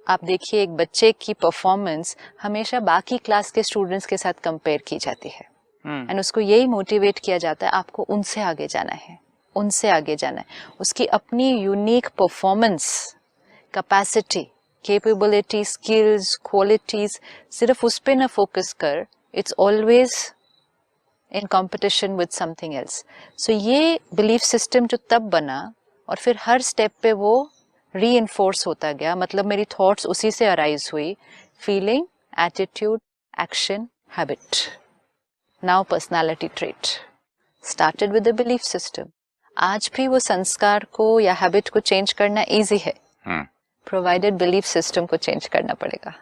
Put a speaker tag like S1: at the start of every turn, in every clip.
S1: आप देखिए एक बच्चे की परफॉर्मेंस हमेशा बाकी क्लास के स्टूडेंट्स के साथ कंपेयर की जाती है एंड उसको यही मोटिवेट किया जाता है आपको उनसे आगे जाना है, उनसे आगे जाना है। उसकी अपनी unique performance, capacity, capability, skills, qualities सिर्फ उस पे ना फोकस कर, it's always in competition with something else. So ये बिलीफ सिस्टम जो तब बना और फिर हर स्टेप पे वो रीइंफोर्स होता गया, मतलब मेरी थॉट्स उसी से अराइज हुई, feeling, attitude, action, habit, now personality trait, started with the belief system. आज भी वो संस्कार को या हैबिट को चेंज करना इजी है, प्रोवाइडेड बिलीफ सिस्टम को चेंज करना पड़ेगा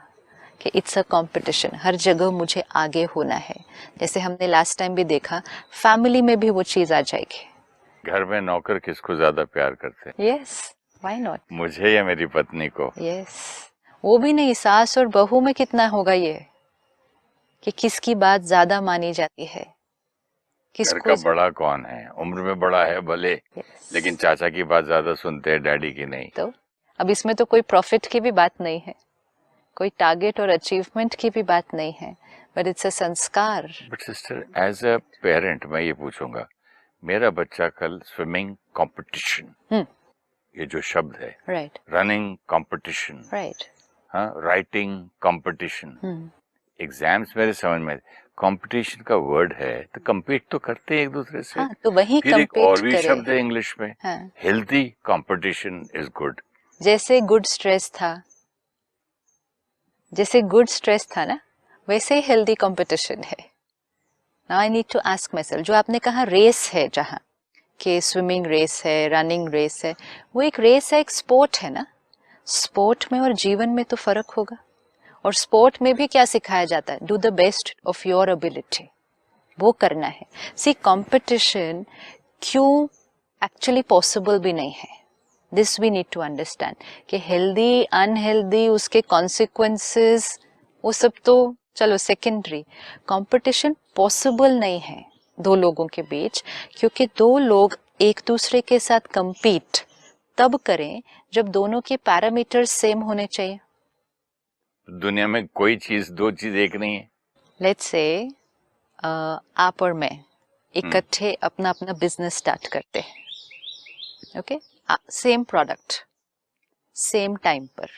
S1: कि इट्स अ कंपटीशन, हर जगह मुझे आगे होना है। जैसे हमने लास्ट टाइम भी देखा, फैमिली में भी वो चीज आ जाएगी।
S2: घर में नौकर किसको ज्यादा प्यार करते हैं?
S1: यस, व्हाई नॉट,
S2: मुझे या मेरी पत्नी को?
S1: यस, वो भी नहीं, सास और बहू में कितना होगा ये कि किसकी बात ज्यादा मानी जाती है,
S2: घर का बड़ा कौन है? उम्र में बड़ा है भले, लेकिन चाचा की बात ज्यादा सुनते हैं, डैडी की नहीं।
S1: तो अब इसमें तो कोई प्रॉफिट की भी बात नहीं है, कोई टारगेट और अचीवमेंट की भी बात नहीं है, but it's a sanskar.
S2: But sister, as a parent मैं ये पूछूंगा, मेरा बच्चा कल स्विमिंग कंपटीशन, ये जो शब्द है,
S1: राइट,
S2: रनिंग कंपटीशन,
S1: राइट,
S2: हाँ, राइटिंग कंपटीशन, एग्जाम्स मेरे समझ में, कंपटीशन का वर्ड है तो compete तो करते हैं एक दूसरे से।
S1: हाँ, तो वही
S2: फिर एक और भी
S1: करे।
S2: शब्द है इंग्लिश में,
S1: हाँ,
S2: हेल्थी कंपटीशन इज गुड।
S1: जैसे गुड स्ट्रेस था, जैसे गुड स्ट्रेस था ना, वैसे ही हेल्दी कंपटीशन है। Now I need to ask myself, जो आपने कहा रेस है, जहाँ कि स्विमिंग रेस है, रनिंग रेस है, वो एक रेस है, एक स्पोर्ट है ना। स्पोर्ट में और जीवन में तो फर्क होगा। और स्पोर्ट में भी क्या सिखाया जाता है? Do the best of your ability, वो करना है। सी, कंपटीशन क्यों एक्चुअली पॉसिबल भी नहीं है, this we need to understand कि हेल्दी अनहेल्दी उसके कॉन्सिक्वेंसेस वो सब तो चलो सेकेंडरी। कंपटीशन पॉसिबल नहीं है दो लोगों के बीच, क्योंकि दो लोग एक दूसरे के साथ कंपीट तब करें जब दोनों के पैरामीटर्स सेम होने चाहिए।
S2: दुनिया में कोई चीज दो चीज एक नहीं है।
S1: लेट्स से आप और मैं इकट्ठे अपना अपना बिजनेस स्टार्ट करते हैं, okay, same product, same time पर,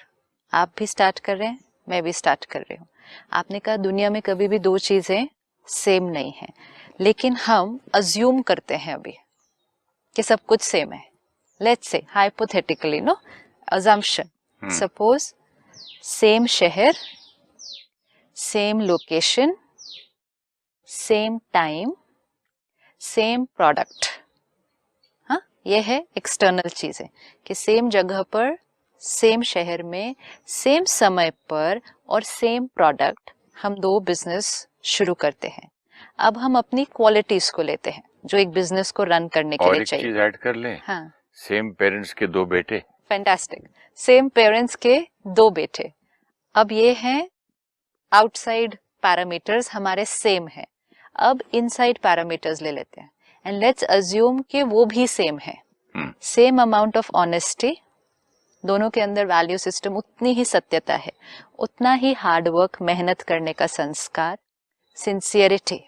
S1: आप भी स्टार्ट कर रहे हैं, मैं भी स्टार्ट कर रही हूँ। आपने कहा दुनिया में कभी भी दो चीजें सेम नहीं है, लेकिन हम अज्यूम करते हैं अभी कि सब कुछ सेम है। Let's say hypothetically, no, assumption, suppose same शहर, same location, same time, same product. हाँ, ये है एक्सटर्नल चीजें कि सेम जगह पर, सेम शहर में, सेम समय पर और सेम प्रोडक्ट हम दो बिजनेस शुरू करते हैं। अब हम अपनी क्वालिटीज को लेते हैं जो एक बिजनेस को रन करने के लिए चाहिए।
S2: और एक चीज ऐड कर लें,
S1: हाँ,
S2: सेम पेरेंट्स के दो बेटे।
S1: फैंटास्टिक, सेम पेरेंट्स के दो बेटे। अब ये हैं आउटसाइड पैरामीटर्स, हमारे सेम है। अब इनसाइड पैरामीटर्स ले लेते हैं एंड लेट्स अज्यूम कि वो भी सेम है। सेम अमाउंट ऑफ ऑनेस्टी, दोनों के अंदर वैल्यू सिस्टम, उतनी ही सत्यता है, उतना ही हार्डवर्क, मेहनत करने का संस्कार, सिंसियरिटी,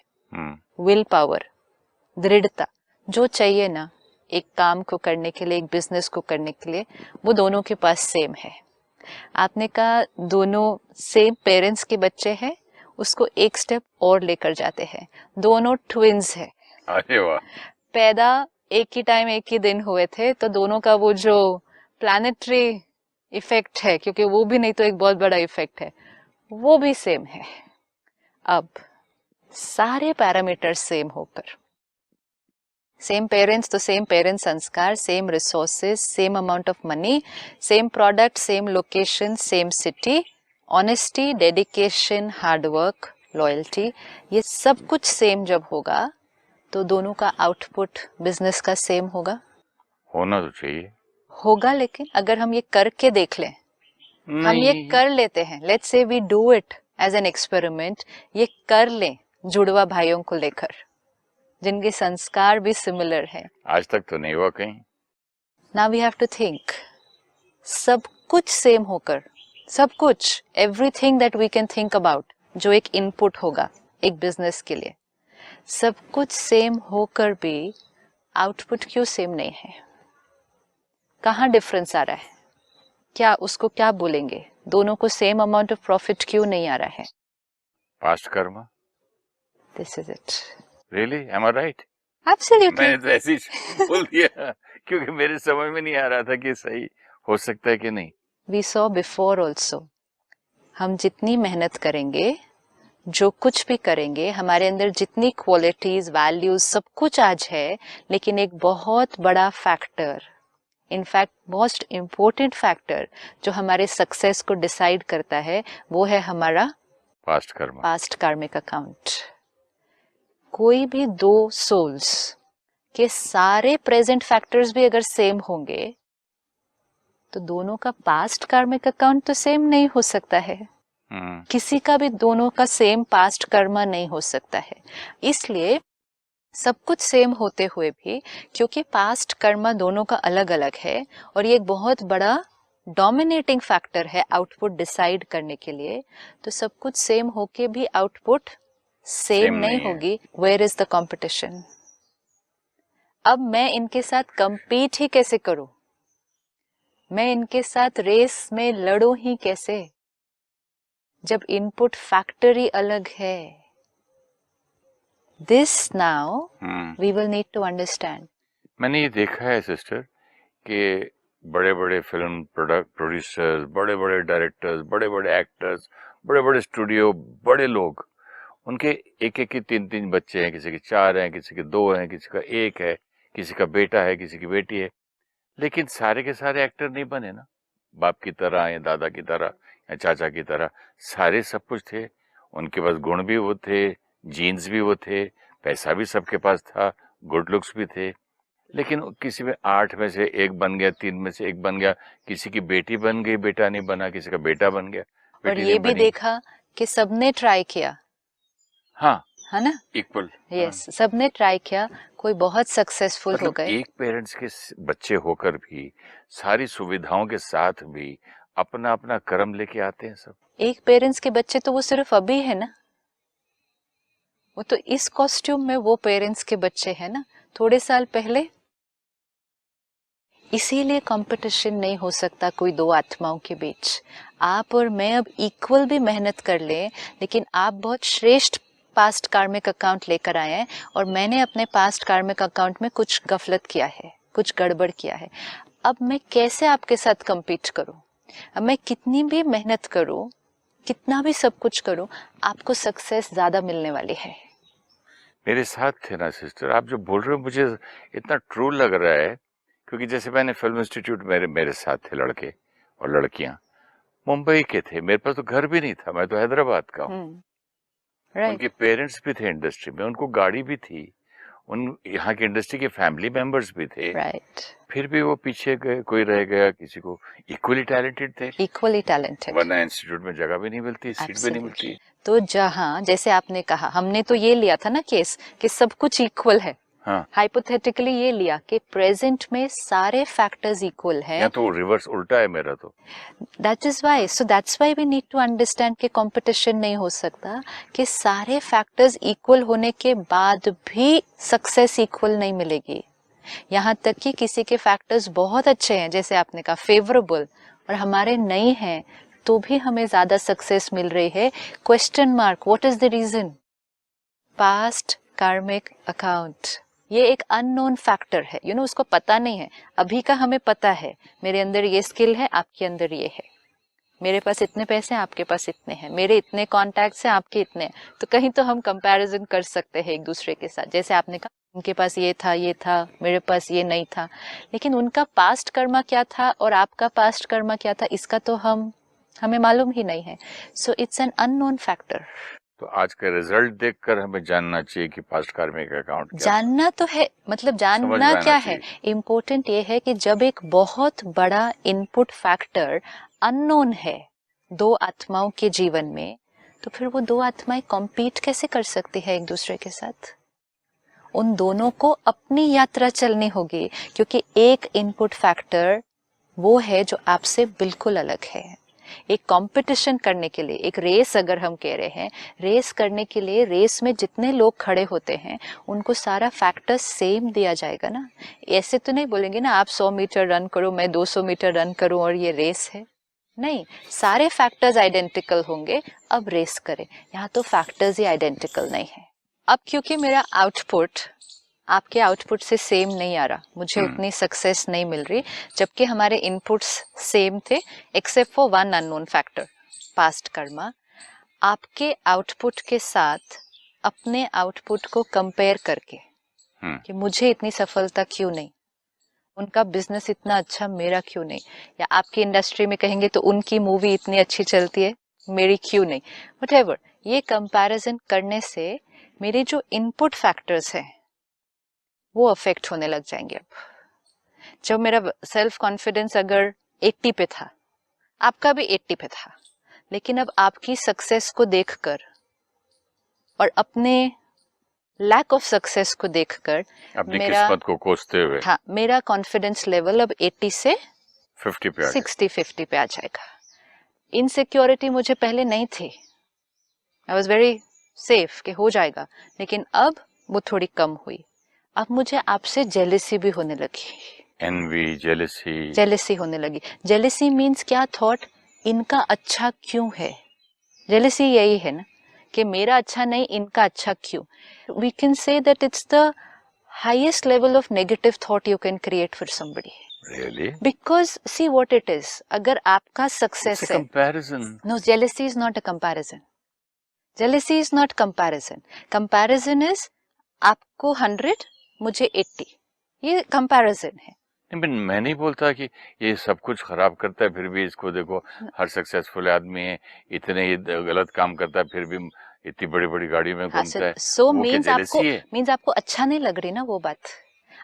S1: विल पावर, दृढ़ता, जो चाहिए ना एक काम को करने के लिए, एक बिजनेस को करने के लिए, वो दोनों के पास सेम है। आपने कहा दोनों सेम पेरेंट्स के बच्चे हैं, उसको एक स्टेप और लेकर जाते हैं, दोनों ट्विंस है।
S2: अरे वाह,
S1: पैदा एक ही टाइम एक ही दिन हुए थे, तो दोनों का वो जो प्लैनेटरी इफेक्ट है, क्योंकि वो भी नहीं तो एक बहुत बड़ा इफेक्ट है, वो भी सेम है। अब सारे पैरामीटर सेम होकर, सेम पेरेंट्स तो सेम पेरेंट्स संस्कार, same resources, same amount of money, same product, same location, same city, honesty, dedication, hard work, loyalty, ये सब कुछ सेम जब होगा तो दोनों का आउटपुट बिजनेस का सेम होगा।
S2: होना तो चाहिए,
S1: होगा, लेकिन अगर हम ये करके देख लें, हम ये कर लेते हैं, let's say we do it as an experiment, ये कर लें जुड़वा भाइयों को लेकर जिनके संस्कार भी सिमिलर है।
S2: आज तक तो नहीं हुआ कहीं।
S1: Now we have to think, सब कुछ सेम होकर सब कुछ, everything that we can think about, जो एक इनपुट होगा एक बिजनेस के लिए, सब कुछ सेम होकर भी आउटपुट क्यों सेम नहीं है? कहाँ डिफरेंस आ रहा है? क्या उसको क्या बोलेंगे? दोनों को सेम अमाउंट ऑफ प्रॉफिट क्यों नहीं आ रहा है?
S2: Past karma.
S1: This is it.
S2: Really, am I right?
S1: Absolutely.
S2: मैंने तो ऐसे ही बोल दिया क्योंकि मेरे समझ में नहीं आ रहा था कि सही हो सकता है कि नहीं।
S1: वी सॉ बिफोर ऑल्सो, हम जितनी मेहनत करेंगे, जो कुछ भी करेंगे, हमारे अंदर जितनी क्वालिटीज, वैल्यूज, सब कुछ आज है, लेकिन एक बहुत बड़ा factor, in fact most important factor जो हमारे सक्सेस को डिसाइड करता है, वो है हमारा
S2: past Karma,
S1: past karmic account. कोई भी दो सोल्स के सारे प्रेजेंट फैक्टर्स भी अगर सेम होंगे, तो दोनों का पास्ट कार्मिक अकाउंट तो सेम नहीं हो सकता है। किसी का भी दोनों का सेम पास्ट कर्मा नहीं हो सकता है। इसलिए सब कुछ सेम होते हुए भी, क्योंकि पास्ट कर्मा दोनों का अलग अलग है, और ये एक बहुत बड़ा डोमिनेटिंग फैक्टर है आउटपुट डिसाइड करने के लिए, तो सब कुछ सेम होके भी आउटपुट सेम नहीं होगी। Where is the competition? अब मैं इनके साथ कंपीट ही कैसे करूं? मैं इनके साथ रेस में लड़ूं ही कैसे, जब इनपुट फैक्टर ही अलग है? This now we will need to understand.
S2: मैंने ये देखा है सिस्टर कि बड़े बड़े फिल्म प्रोड्यूसर्स, बड़े बड़े डायरेक्टर्स, बड़े बड़े एक्टर्स, बड़े बड़े स्टूडियो, बड़े लोग, उनके एक एक के तीन तीन बच्चे हैं, किसी के 4 हैं, किसी के 2 हैं, किसी का 1 है, किसी का बेटा है, किसी की बेटी है, लेकिन सारे के सारे एक्टर नहीं बने ना, बाप की तरह या दादा की तरह या चाचा की तरह। सारे सब कुछ थे, उनके पास गुण भी वो थे, जीन्स भी वो थे, पैसा भी सबके पास था, गुड लुक्स भी थे, लेकिन किसी में 8 में से 1 बन गया, 3 में से 1 बन गया, किसी की बेटी बन गई, बेटा नहीं बना, किसी का बेटा बन गया,
S1: और ये भी देखा कि सबने ट्राई किया,
S2: हाँ,
S1: है ना,
S2: इक्वल,
S1: यस, सबने ट्राई किया, कोई बहुत सक्सेसफुल हो गए।
S2: एक पेरेंट्स के बच्चे होकर भी, सारी सुविधाओं के साथ भी अपना अपना कर्म लेके आते हैं सब।
S1: एक पेरेंट्स के बच्चे तो वो सिर्फ अभी है ना, वो तो इस कॉस्ट्यूम में वो पेरेंट्स के बच्चे हैं ना, थोड़े साल पहले। इसीलिए कंपटीशन नहीं हो सकता कोई दो आत्माओं के बीच। आप और मैं अब इक्वल भी मेहनत कर लें, लेकिन आप बहुत श्रेष्ठ पास्ट कार्मिक अकाउंट लेकर आए हैं, और मैंने अपने पास्ट कार्मिक अकाउंट में कुछ गफलत किया है, कुछ गड़बड़ किया है। अब मैं कैसे आपके साथ compete करूं? अब मैं कितनी भी मेहनत करूं, कितना भी सब कुछ करूं, आपको सक्सेस ज्यादा मिलने वाली है।
S2: मेरे साथ थे ना सिस्टर, आप जो बोल रहे हो मुझे इतना ट्रू लग रहा है, क्योंकि जैसे मैंने फिल्म इंस्टीट्यूट, मेरे साथ थे लड़के और लड़कियां, मुंबई के थे, मेरे पास तो घर भी नहीं था, मैं तो हैदराबाद का हूँ। उनके पेरेंट्स भी थे इंडस्ट्री में, उनको गाड़ी भी थी, उन यहाँ की इंडस्ट्री के फैमिली मेंबर्स भी थे, फिर भी वो पीछे गए, कोई रह गया, किसी को इक्वली टैलेंटेड थे, वरना इंस्टीट्यूट में जगह भी नहीं मिलती, सीट भी नहीं मिलती।
S1: तो जहाँ, जैसे आपने कहा, हमने तो ये लिया था ना केस कि सब कुछ इक्वल है, हाँ, हाइपोथेटिकली ये लिया कि प्रेजेंट में सारे फैक्टर्स इक्वल हैं।
S2: या तो रिवर्स उल्टा है मेरा तो।
S1: That is why, so that's why we need to understand कि कंपटीशन नहीं हो सकता, कि सारे फैक्टर्स इक्वल होने के बाद भी सक्सेस इक्वल नहीं मिलेगी। यहाँ तक कि किसी के फैक्टर्स बहुत अच्छे हैं, जैसे आपने कहा फेवरेबल, और हमारे नहीं हैं, तो भी हमें ज्यादा सक्सेस मिल रही है। Question mark, what is the reason? Past karmic account, ये एक अननोन फैक्टर है, यू नो, उसको पता नहीं है। अभी का हमें पता है, मेरे अंदर ये स्किल है, आपके अंदर ये है, मेरे पास इतने पैसे हैं, आपके पास इतने हैं, मेरे इतने कॉन्टैक्ट्स हैं, आपके इतने हैं, तो कहीं तो हम कंपैरिजन कर सकते हैं एक दूसरे के साथ। जैसे आपने कहा, उनके पास ये था, मेरे पास ये नहीं था, लेकिन उनका पास्ट कर्मा क्या था और आपका पास्ट कर्मा क्या था, इसका तो हमें मालूम ही नहीं है। So it's an unknown factor.
S2: तो आज का रिजल्ट देखकर हमें जानना चाहिए कि पास्ट कार्मिक अकाउंट क्या
S1: जानना तो है, मतलब जानना क्या है, इम्पोर्टेंट ये है कि जब एक बहुत बड़ा इनपुट फैक्टर अननोन है दो आत्माओं के जीवन में, तो फिर वो दो आत्माएं कॉम्पीट कैसे कर सकती है एक दूसरे के साथ? उन दोनों को अपनी यात्रा चलनी होगी, क्योंकि एक इनपुट फैक्टर वो है जो आपसे बिल्कुल अलग है। एक कंपटीशन करने के लिए, एक रेस अगर हम कह रहे हैं, रेस करने के लिए रेस में जितने लोग खड़े होते हैं उनको सारा फैक्टर्स सेम दिया जाएगा ना। ऐसे तो नहीं बोलेंगे ना आप 100 मीटर रन करो, मैं 200 मीटर रन करूं और ये रेस है। नहीं, सारे फैक्टर्स आइडेंटिकल होंगे, अब रेस करें। यहाँ तो फैक्टर्स ही आइडेंटिकल नहीं है। अब क्योंकि मेरा आउटपुट आपके आउटपुट से सेम नहीं आ रहा, मुझे उतनी सक्सेस नहीं मिल रही, जबकि हमारे इनपुट्स सेम थे except for one unknown factor, past Karma. आपके आउटपुट के साथ अपने आउटपुट को कंपेयर करके कि मुझे इतनी सफलता क्यों नहीं, उनका बिजनेस इतना अच्छा मेरा क्यों नहीं, या आपकी इंडस्ट्री में कहेंगे तो उनकी मूवी इतनी अच्छी चलती है मेरी क्यों नहीं, व्हाटएवर, ये कंपैरिजन करने से मेरे जो इनपुट फैक्टर्स हैं वो अफेक्ट होने लग जाएंगे। अब जब मेरा सेल्फ कॉन्फिडेंस अगर 80 पे था, आपका भी 80 पे था, लेकिन अब आपकी सक्सेस को देखकर और अपने लैक ऑफ सक्सेस को देखकर
S2: अपनी किस्मत को कोसते हुए,
S1: हाँ, मेरा कॉन्फिडेंस लेवल अब 80 से
S2: 50 पे
S1: 60-50 पे आ जाएगा। इनसिक्योरिटी मुझे पहले नहीं थी, आई वॉज वेरी सेफ कि हो जाएगा, लेकिन अब वो थोड़ी कम हुई। अब मुझे आपसे जेलेसी भी होने लगी,
S2: एनवी,
S1: जेलेसी होने लगी। जेलेसी मीन्स क्या? थॉट इनका अच्छा क्यों है। जेलेसी यही है ना कि मेरा अच्छा नहीं, इनका अच्छा क्यों। We can say that it's the highest level of negative thought you can create for somebody.
S2: Really?
S1: Because see what it is, अगर आपका सक्सेस है,
S2: comparison.
S1: No, jealousy is not a comparison. Jealousy is not comparison. Comparison is आपको 100, मुझे 80, ये comparison है।
S2: नहीं, मैं नहीं बोलता कि ये सब कुछ खराब करता है फिर भी इसको देखो, हर सक्सेसफुल आदमी है, इतने ही गलत काम करता है फिर भी इतनी बड़ी बड़ी गाड़ी में घूमता है।
S1: सो मीन्स आपको अच्छा नहीं लग रही ना वो बात।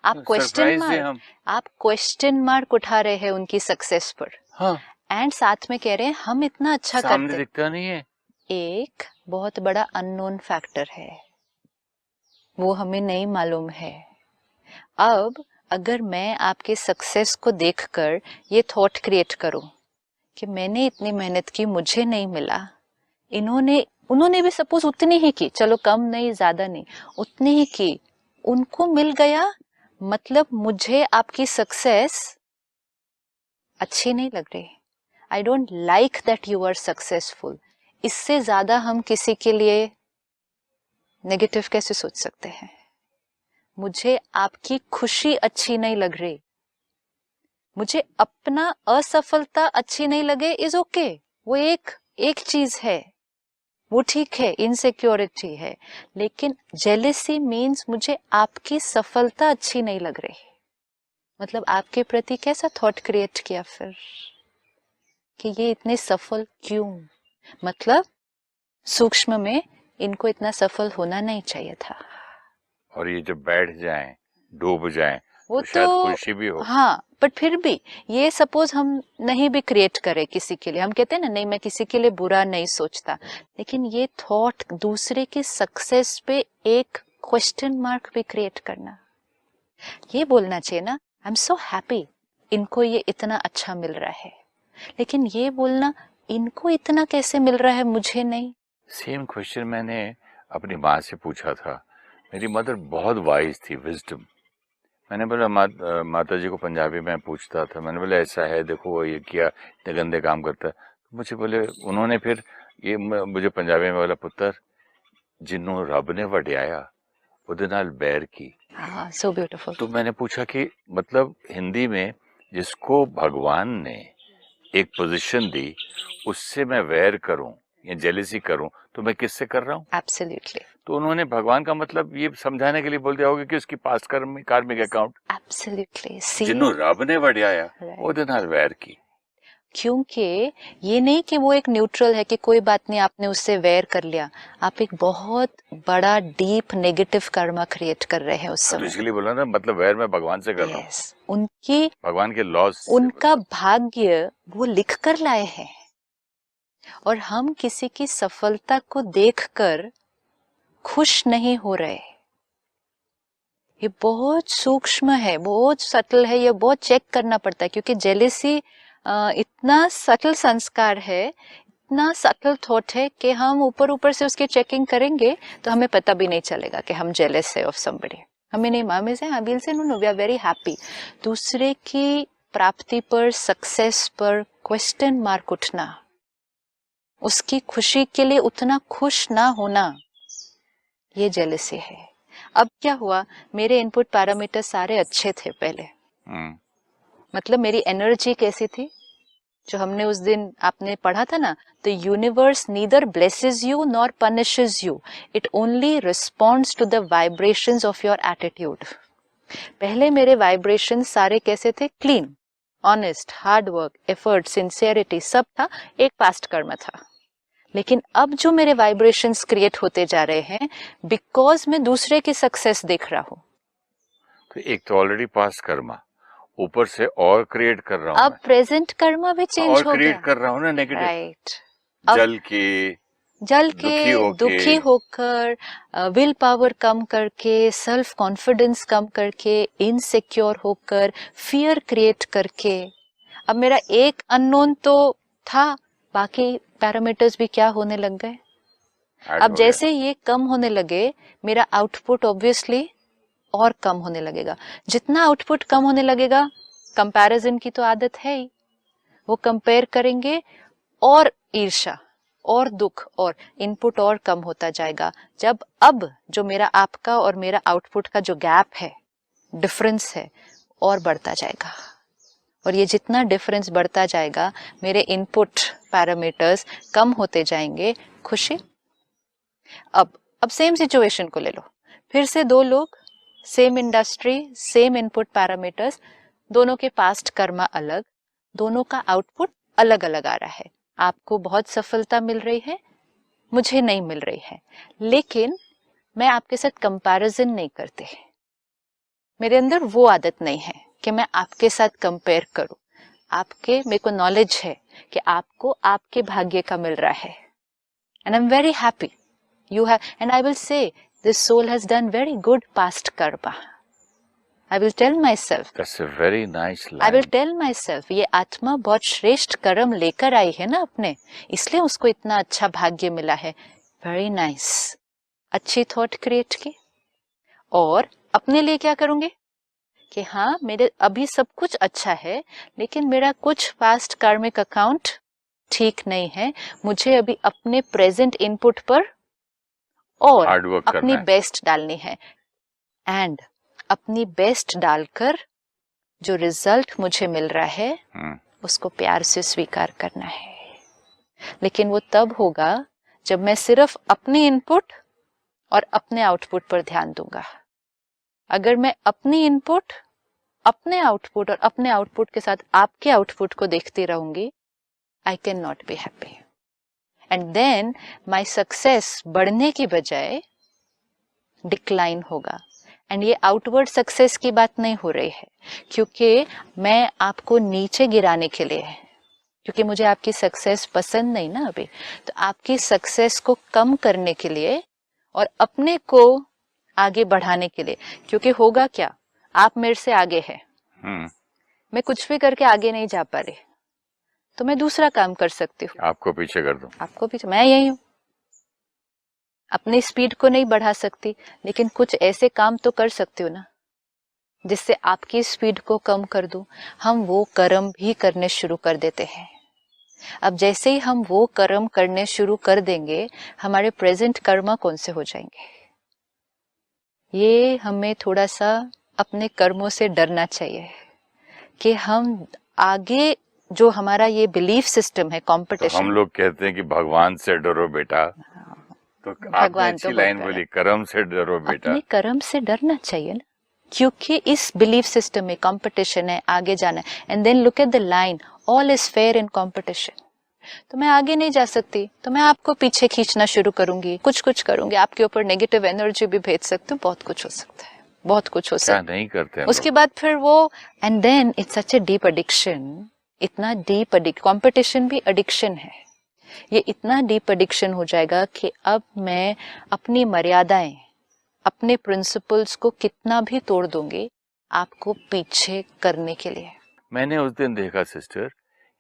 S1: आप क्वेश्चन मार्क उठा रहे हैं उनकी सक्सेस पर,
S2: हाँ,
S1: एंड साथ में कह रहे हैं हम इतना अच्छा करते,
S2: सामने दिखता नहीं है।
S1: एक बहुत बड़ा अननोन फैक्टर है, वो हमें नहीं मालूम है। अब अगर मैं आपके सक्सेस को देखकर ये थॉट क्रिएट करूं कि मैंने इतनी मेहनत की, मुझे नहीं मिला, उन्होंने भी सपोज उतनी ही की, चलो कम नहीं ज्यादा नहीं, उतनी ही की, उनको मिल गया, मतलब मुझे आपकी सक्सेस अच्छी नहीं लग रही। I don't like that you are successful. इससे ज्यादा हम किसी के लिए नेगेटिव कैसे सोच सकते हैं? मुझे आपकी खुशी अच्छी नहीं लग रही, मुझे अपना असफलता अच्छी नहीं लगे, इज ओके, वो एक चीज है, वो ठीक है, इनसिक्योरिटी है। लेकिन जेलेसी मीन्स मुझे आपकी सफलता अच्छी नहीं लग रही, मतलब आपके प्रति कैसा थॉट क्रिएट किया फिर कि ये इतने सफल क्यों, मतलब सूक्ष्म में इनको इतना सफल होना नहीं चाहिए था।
S2: और ये जब बैठ जाएं, डूब जाएं,
S1: वो
S2: तो शायद खुशी भी हो।
S1: हाँ, बट फिर भी ये सपोज हम नहीं भी क्रिएट करें किसी के लिए, हम कहते हैं ना नहीं मैं किसी के लिए बुरा नहीं सोचता, लेकिन ये थॉट दूसरे के सक्सेस पे एक क्वेश्चन मार्क भी क्रिएट करना, ये बोलना चाहिए ना आई एम सो हैप्पी इनको ये इतना अच्छा मिल रहा है, लेकिन ये बोलना इनको इतना कैसे मिल रहा है मुझे नहीं।
S2: सेम क्वेश्चन मैंने अपनी माँ से पूछा था। मेरी मदर बहुत वाइज थी, विजडम। मैंने बोला माता जी को पंजाबी में पूछता था, मैंने बोला ऐसा है, देखो वो ये किया, इतने गंदे काम करता है। मुझे बोले, उन्होंने फिर ये मुझे पंजाबी में बोला, पुत्र जिन्हों रब ने वड्याया उहदे नाल बैर की।
S1: So beautiful.
S2: तो मैंने पूछा कि मतलब हिंदी में जिसको भगवान ने एक पोजीशन दी, उससे मैं वैर करूं या जेलिसी करूं तो मैं किससे कर रहा हूं?
S1: एब्सोल्युटली।
S2: तो उन्होंने भगवान का मतलब ये समझाने के लिए बोल दिया होगा कि उसकी पास्ट कार्मिक अकाउंट।
S1: एब्सोल्युटली।
S2: जिन्हों रब ने वड्याया उहदे नाल वैर की।
S1: क्योंकि ये नहीं कि वो एक न्यूट्रल है कि कोई बात नहीं आपने उससे वैर कर लिया, आप एक बहुत बड़ा डीप नेगेटिव कर्मा क्रिएट कर रहे हैं उस समय।
S2: तो इसलिए बोला ना, मतलब वैर मैं भगवान से कर रहा हूं।
S1: उनकी
S2: भगवान के लॉस,
S1: उनका भाग्य वो लिख कर लाए हैं, और हम किसी की सफलता को देखकर खुश नहीं हो रहे। ये बहुत सूक्ष्म है, बहुत सटल है, ये बहुत चेक करना पड़ता है, क्योंकि जेलेसी इतना सटल संस्कार है, इतना सटल थॉट है कि हम ऊपर ऊपर से उसकी चेकिंग करेंगे तो हमें पता भी नहीं चलेगा कि हम जेलस है ऑफ समबडी। हमें नहीं, हमें से हाँ will say no we are very happy. दूसरे की प्राप्ति पर, सक्सेस पर क्वेश्चन मार्क उठना, उसकी खुशी के लिए उतना खुश ना होना, ये जेलसी है। अब क्या हुआ, मेरे इनपुट पैरामीटर सारे अच्छे थे पहले, मतलब मेरी एनर्जी कैसी थी, जो हमने उस दिन आपने पढ़ा था ना, the universe neither blesses you nor punishes you, it only responds to the vibrations of your attitude. पहले मेरे वाइब्रेशन सारे कैसे थे, clean, honest, hard work, effort, sincerity सब था, एक पास्ट कर्म था। लेकिन अब जो मेरे वाइब्रेशंस क्रिएट होते जा रहे हैं बिकॉज मैं दूसरे की सक्सेस देख रहा हूँ।
S2: तो एक तो ऑलरेडी पास्ट कर्मा, ऊपर से और क्रिएट कर रहा हूँ,
S1: अब प्रेजेंट कर्मा भी चेंज हो गया,
S2: और क्रिएट कर रहा हूँ ना नेगेटिव,
S1: राइट।
S2: जल के
S1: दुखी होकर, विल पावर कम करके, सेल्फ कॉन्फिडेंस कम करके, इनसिक्योर होकर, फियर क्रिएट करके। अब मेरा एक अननोन तो था, बाकी पैरामीटर्स भी क्या होने लग गए। अब जैसे ये कम होने लगे, मेरा आउटपुट ऑब्वियसली और कम होने लगेगा। जितना आउटपुट कम होने लगेगा, कंपैरिजन की तो आदत है ही, वो कंपेयर करेंगे और ईर्ष्या और दुख और इनपुट और कम होता जाएगा। जब अब जो मेरा आपका और मेरा आउटपुट का जो गैप है, डिफरेंस है, और बढ़ता जाएगा। और ये जितना डिफरेंस बढ़ता जाएगा, मेरे इनपुट पैरामीटर्स कम होते जाएंगे। खुशी। अब सेम सिचुएशन को ले लो, फिर से दो लोग, same industry, same input parameters, दोनों के पास्ट कर्मा अलग, दोनों का आउटपुट अलग अलग आ रहा है। आपको बहुत सफलता मिल रही है, मुझे नहीं मिल रही है, लेकिन मैं आपके साथ कंपैरिजन नहीं करते, मेरे अंदर वो आदत नहीं है कि मैं आपके साथ कंपेयर करूं। आपके, मेरे को नॉलेज है कि आपको आपके भाग्य का मिल रहा है, and I am very happy you have, and I will say this soul has done very good past karma. I will tell myself.
S2: That's a very nice line.
S1: I will tell myself, ये आत्मा बहुत श्रेष्ठ कर्म लेकर आई है ना अपने, इसलिए उसको इतना अच्छा भाग्य मिला है। Very nice. अच्छी थॉट क्रिएट की, और अपने लिए क्या करूंगी कि हाँ मेरे अभी सब कुछ अच्छा है, लेकिन मेरा कुछ पास्ट कार्मिक अकाउंट ठीक नहीं है, मुझे अभी अपने प्रेजेंट इनपुट पर और अपनी बेस्ट डालनी है, एंड अपनी बेस्ट डालकर जो रिजल्ट मुझे मिल रहा है उसको प्यार से स्वीकार करना है। लेकिन वो तब होगा जब मैं सिर्फ अपनी इनपुट और अपने आउटपुट पर ध्यान दूंगा। अगर मैं अपनी इनपुट, अपने आउटपुट और अपने आउटपुट के साथ आपके आउटपुट को देखती रहूंगी, I can not be happy, and then my success बढ़ने की बजाय डिक्लाइन होगा। एंड ये आउटवर्ड सक्सेस की बात नहीं हो रही है, क्योंकि मैं आपको नीचे गिराने के लिए, क्योंकि मुझे आपकी सक्सेस पसंद नहीं ना अभी, तो आपकी सक्सेस को कम करने के लिए और अपने को आगे बढ़ाने के लिए। क्योंकि होगा क्या, आप मेरे से आगे है, मैं कुछ भी करके आगे नहीं जा पा रही, तो मैं दूसरा काम कर सकती हूँ, आपको पीछे कर दूं, आपको पीछे, मैं यही हूँ, अपनी स्पीड को नहीं बढ़ा सकती, लेकिन कुछ ऐसे काम तो कर सकती हूँ ना जिससे आपकी स्पीड को कम कर दूं। हम वो कर्म भी करने शुरू कर देते हैं। अब जैसे ही हम वो कर्म करने शुरू कर देंगे, हमारे प्रेजेंट कर्मा कौन से हो जाएंगे। ये हमें थोड़ा सा अपने कर्मों से डरना चाहिए कि हम आगे, जो हमारा ये बिलीफ सिस्टम है कंपटीशन, तो हम लोग कहते हैं कि भगवान से डरो बेटा, तो आपने अच्छी लाइन बोली, कर्म से डरो बेटा। अपने कर्म से डरना चाहिए ना, क्योंकि इस बिलीफ सिस्टम में कंपटीशन है, आगे जाना है। And then look at the line, all is fair in competition. तो मैं आगे नहीं जा सकती, तो मैं आपको पीछे खींचना शुरू करूंगी, कुछ कुछ करूंगी, आपके ऊपर नेगेटिव एनर्जी भी भेज सकती हूँ, बहुत कुछ हो सकता है, बहुत कुछ हो सकता है। नहीं करते हैं उसके बाद फिर वो, and then it's such a deep addiction, इतना डीप एडिक्शन, कंपटीशन भी एडिक्शन है, ये इतना डीप एडिक्शन हो जाएगा कि अब मैं अपनी मर्यादाएं, अपने प्रिंसिपल्स को कितना भी तोड़ दूंगी आपको पीछे करने के लिए। मैंने उस दिन देखा सिस्टर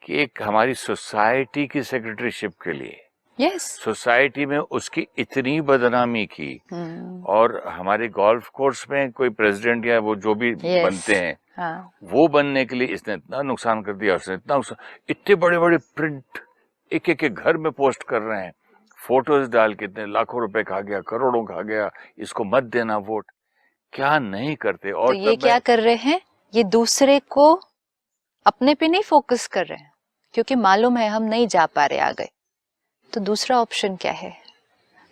S2: कि एक हमारी सोसाइटी की सेक्रेटरीशिप के लिए
S1: यस
S2: सोसाइटी में उसकी इतनी बदनामी की, और हमारे गोल्फ कोर्स में कोई प्रेसिडेंट या वो जो भी बनते हैं,
S1: हाँ.
S2: वो बनने के लिए इसने इतना नुकसान कर दिया, उसने इतना इतने बड़े बड़े प्रिंट एक एक घर में पोस्ट कर रहे हैं, फोटोज डाल के इतने लाखों रुपए खा गया, करोड़ों खा गया, इसको मत देना वोट, क्या नहीं करते। और
S1: तो ये क्या कर रहे हैं, ये दूसरे को अपने पे नहीं फोकस कर रहे हैं, क्योंकि मालूम है हम नहीं जा पा रहे आगे, तो दूसरा ऑप्शन क्या है,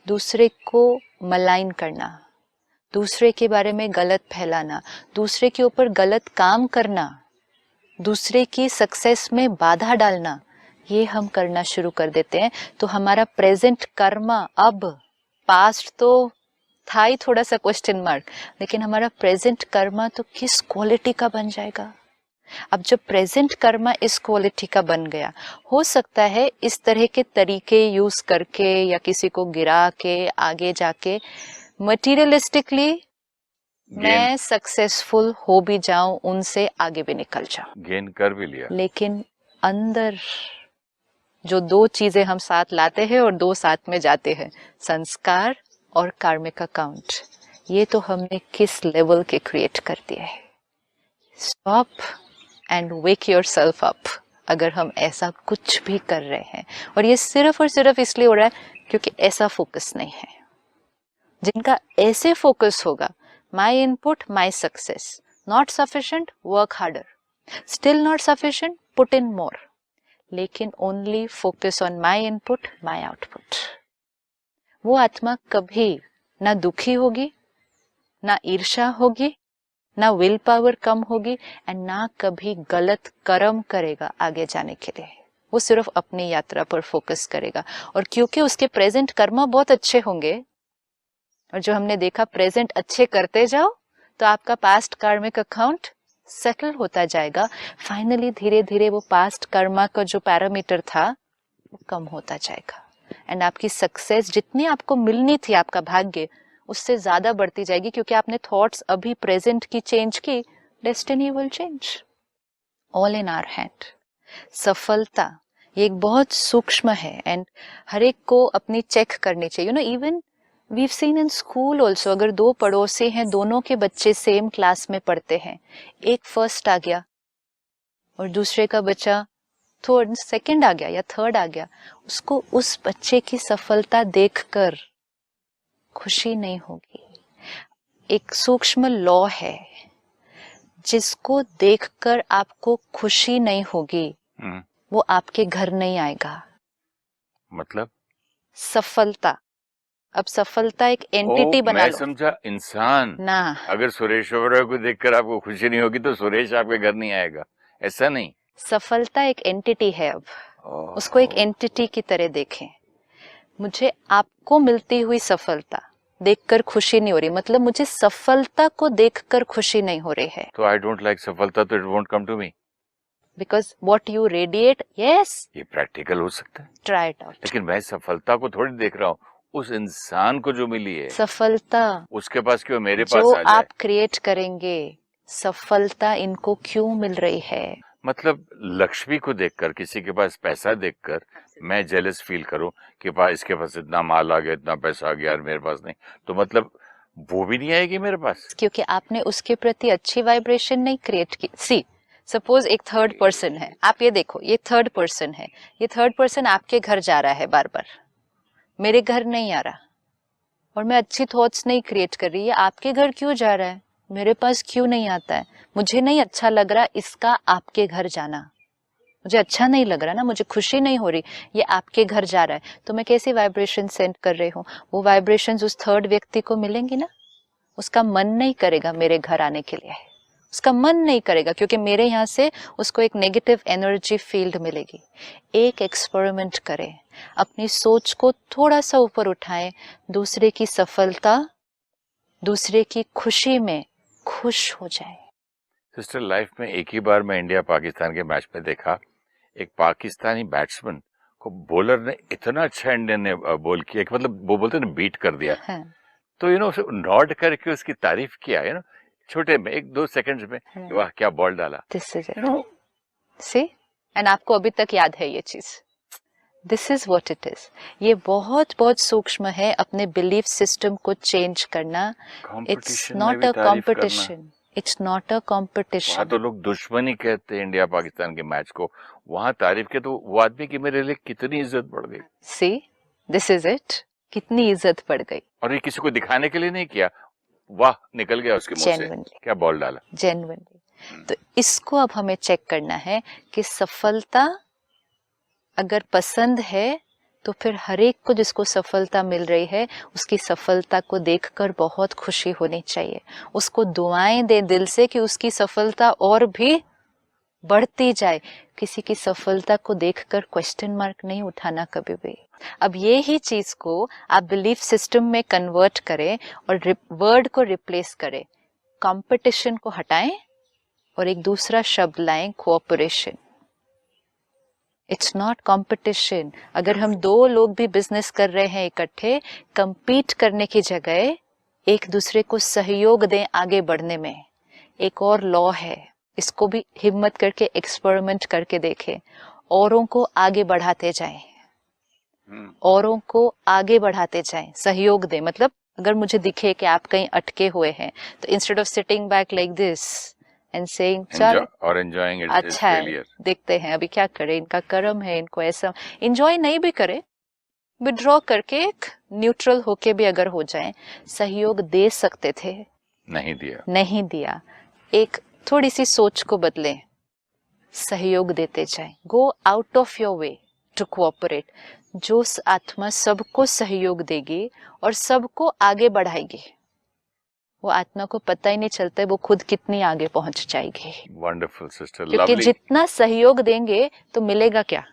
S1: दूसरे को मलाइन करना, दूसरे के बारे में गलत फैलाना, दूसरे के ऊपर गलत काम करना, दूसरे की सक्सेस में बाधा डालना, ये हम करना शुरू कर देते हैं। तो हमारा प्रेजेंट कर्मा, अब पास्ट तो था ही थोड़ा सा क्वेश्चन मार्क, लेकिन हमारा प्रेजेंट कर्मा तो किस क्वालिटी का बन जाएगा। अब जब प्रेजेंट कर्मा इस क्वालिटी का बन गया, हो सकता है इस तरह के तरीके यूज करके या किसी को गिरा के आगे जाके मटेरियलिस्टिकली मैं सक्सेसफुल हो भी जाऊं, उनसे आगे भी निकल जाऊं, गेन कर भी लिया, लेकिन अंदर जो दो चीजें हम साथ लाते हैं और दो साथ में जाते हैं, संस्कार और कार्मिक अकाउंट, ये तो हमने किस लेवल के क्रिएट कर दिया है। Stop and wake yourself up, अगर हम ऐसा कुछ भी कर रहे हैं, और ये सिर्फ और सिर्फ इसलिए हो रहा है क्योंकि ऐसा फोकस नहीं है। जिनका ऐसे फोकस होगा, my input my success, not sufficient work harder, still not sufficient put in more, लेकिन only focus on my input my output, वो आत्मा कभी ना दुखी होगी, ना ईर्ष्या होगी, ना विल पावर कम होगी, एंड ना कभी गलत कर्म करेगा आगे जाने के लिए। वो सिर्फ अपनी यात्रा पर फोकस करेगा, और क्योंकि उसके प्रेजेंट कर्म बहुत अच्छे होंगे, और जो हमने देखा प्रेजेंट अच्छे करते जाओ तो आपका पास्ट कार्मिक अकाउंट सेटल होता जाएगा। फाइनली धीरे धीरे वो पास्ट कर्मा का जो पैरामीटर था वो कम होता जाएगा, एंड आपकी सक्सेस जितनी आपको मिलनी थी, आपका भाग्य उससे ज्यादा बढ़ती जाएगी, क्योंकि आपने थॉट्स अभी प्रेजेंट की चेंज की, destiny will change, all in our hand. सफलता ये एक बहुत सूक्ष्म है, एंड हर एक को अपनी चेक करनी चाहिए। You know, even we've seen in school also, अगर दो पड़ोसी हैं, दोनों के बच्चे सेम क्लास में पढ़ते हैं, एक फर्स्ट आ गया और दूसरे का बच्चा सेकंड आ गया या थर्ड आ गया, उसको उस बच्चे की सफलता देखकर खुशी नहीं होगी। एक सूक्ष्म लॉ है, जिसको देखकर आपको खुशी नहीं होगी वो आपके घर नहीं आएगा। मतलब सफलता, अब सफलता एक एंटिटी बना लो। मैं समझा इंसान ना, अगर सुरेश ओबेरॉय को देखकर आपको खुशी नहीं होगी तो सुरेश आपके घर नहीं आएगा, ऐसा नहीं। सफलता एक एंटिटी है, अब उसको एक एंटिटी की तरह देखें। मुझे आपको मिलती हुई सफलता देखकर खुशी नहीं हो रही, मतलब मुझे सफलता को देखकर खुशी नहीं हो रही है। तो आई डोंट लाइक सफलता, तो it won't come to me, because what you radiate, yes ये प्रैक्टिकल हो सकता है, ट्राई इट आउट। लेकिन मैं सफलता को थोड़ी देख रहा हूँ, उस इंसान को जो मिली है सफलता, उसके पास क्यों मेरे पास आ जाए। जो आप क्रिएट करेंगे, सफलता इनको क्यों मिल रही है। मतलब लक्ष्मी को देखकर, किसी के पास पैसा देखकर मैं जेलस फील करूं कि इसके पास इतना माल आ गया, इतना पैसा आ गया और मेरे पास नहीं, तो मतलब वो भी नहीं आएगी मेरे पास, क्योंकि आपने उसके प्रति अच्छी वाइब्रेशन नहीं क्रिएट की। सी सपोज एक थर्ड पर्सन है, आप ये देखो, ये थर्ड पर्सन है, ये थर्ड पर्सन आपके घर जा रहा है बार बार, मेरे घर नहीं आ रहा, और मैं अच्छी थॉट्स नहीं क्रिएट कर रही है, आपके घर क्यों जा रहा है, मेरे पास क्यों नहीं आता है, मुझे नहीं अच्छा लग रहा इसका आपके घर जाना, मुझे अच्छा नहीं लग रहा ना, मुझे खुशी नहीं हो रही, ये आपके घर जा रहा है, तो मैं कैसी वाइब्रेशन सेंड कर रही हूँ, वो वाइब्रेशंस उस थर्ड व्यक्ति को मिलेंगी ना, उसका मन नहीं करेगा मेरे घर आने के लिए, उसका मन नहीं करेगा, क्योंकि मेरे यहाँ से उसको एक नेगेटिव एनर्जी फील्ड मिलेगी। एक एक्सपेरिमेंट करें, अपनी सोच को थोड़ा सा ऊपर उठाएं, दूसरे की सफलता, दूसरे की खुशी में खुश हो जाए। सिस्टर, लाइफ में एक ही बार मैं इंडिया पाकिस्तान के मैच में देखा, एक पाकिस्तानी बैट्समैन को बॉलर ने इतना अच्छा इंडियन ने बॉल किया कि मतलब वो बोलते ना बीट कर दिया, तो यू नो नॉट करके उसकी तारीफ किया, यू नो छोटे में 1-2 सेकंड्स में, वाह क्या बॉल डाला। सी एंड आपको अभी तक याद है ये चीज। This is what it is. ये बहुत बहुत सूक्ष्म है अपने बिलीफ सिस्टम को चेंज करना। It's not a competition, it's not a competition.
S2: वहाँ तो लोग दुश्मनी कहते हैं इंडिया पाकिस्तान के मैच को, वहाँ तारीफ के तो वो आदमी की मेरे लिए कितनी इज्जत बढ़ गई।
S1: सी, दिस इज इट, कितनी इज्जत बढ़ गई।
S2: और ये किसी को दिखाने के लिए नहीं किया, वाह निकल गया उसके मुंह से, क्या बॉल डाला,
S1: जेन्युइनली। तो इसको अब हमें चेक करना है कि सफलता अगर पसंद है तो फिर हर एक को जिसको सफलता मिल रही है उसकी सफलता को देखकर बहुत खुशी होनी चाहिए। उसको दुआएं दे दिल से कि उसकी सफलता और भी बढ़ती जाए। किसी की सफलता को देखकर क्वेश्चन मार्क नहीं उठाना कभी भी। अब ये ही चीज को आप बिलीफ सिस्टम में कन्वर्ट करें और वर्ड को रिप्लेस करें। कंपटीशन को हटाएं और एक दूसरा शब्द लाएं, कोऑपरेशन। It's not competition. अगर हम दो लोग भी बिजनेस कर रहे हैं इकट्ठे, कंपीट करने की जगह एक दूसरे को सहयोग दें आगे बढ़ने में। एक और लॉ है, इसको भी हिम्मत करके एक्सपेरिमेंट करके देखें। औरों को आगे बढ़ाते जाएं, औरों को आगे बढ़ाते जाएं, सहयोग दें। मतलब अगर मुझे दिखे कि आप कहीं अटके हुए हैं तो instead of sitting back like this and saying चल
S2: और एंजॉयिंग इट्स
S1: अच्छा है, देखते हैं अभी क्या करें, इनका कर्म है, इनको ऐसा एंजॉय नहीं भी करे, विड्रॉ करके एक न्यूट्रल होके भी अगर हो जाए, सहयोग दे सकते थे, नहीं दिया। एक थोड़ी सी सोच को बदलें, सहयोग देते जाएं, go out of your way to cooperate. जो आत्मा सबको सहयोग देगी और सबको आगे बढ़ाएगी, वो आत्मा को पता ही नहीं चलता है वो खुद कितनी आगे पहुंच जाएगी।
S2: वंडरफुल सिस्टर,
S1: क्योंकि जितना सहयोग देंगे तो मिलेगा क्या?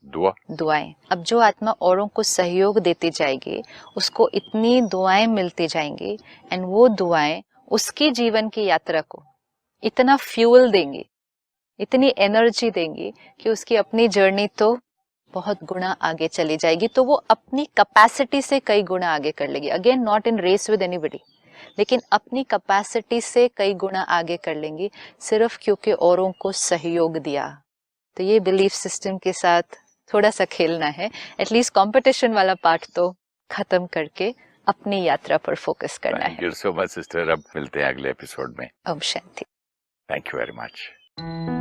S1: दुआएं। अब जो आत्मा औरों को सहयोग देती जाएगी उसको इतनी दुआएं मिलती जाएंगी एंड वो दुआएं उसकी जीवन की यात्रा को इतना फ्यूल देंगी, इतनी एनर्जी देंगी कि उसकी अपनी जर्नी तो बहुत गुना आगे चली जाएगी। तो वो अपनी कैपेसिटी से कई गुना आगे कर लेगी। Again not in race with anybody, लेकिन अपनी कैपेसिटी से कई गुना आगे कर लेंगी सिर्फ क्योंकि औरों को सहयोग दिया। तो ये बिलीफ सिस्टम के साथ थोड़ा सा खेलना है। एटलीस्ट कंपटीशन वाला पार्ट तो खत्म करके अपनी यात्रा पर फोकस करना है।
S2: Thank you so much sister. अब मिलते हैं अगले एपिसोड में।
S1: ओम शांति।
S2: Thank you very much.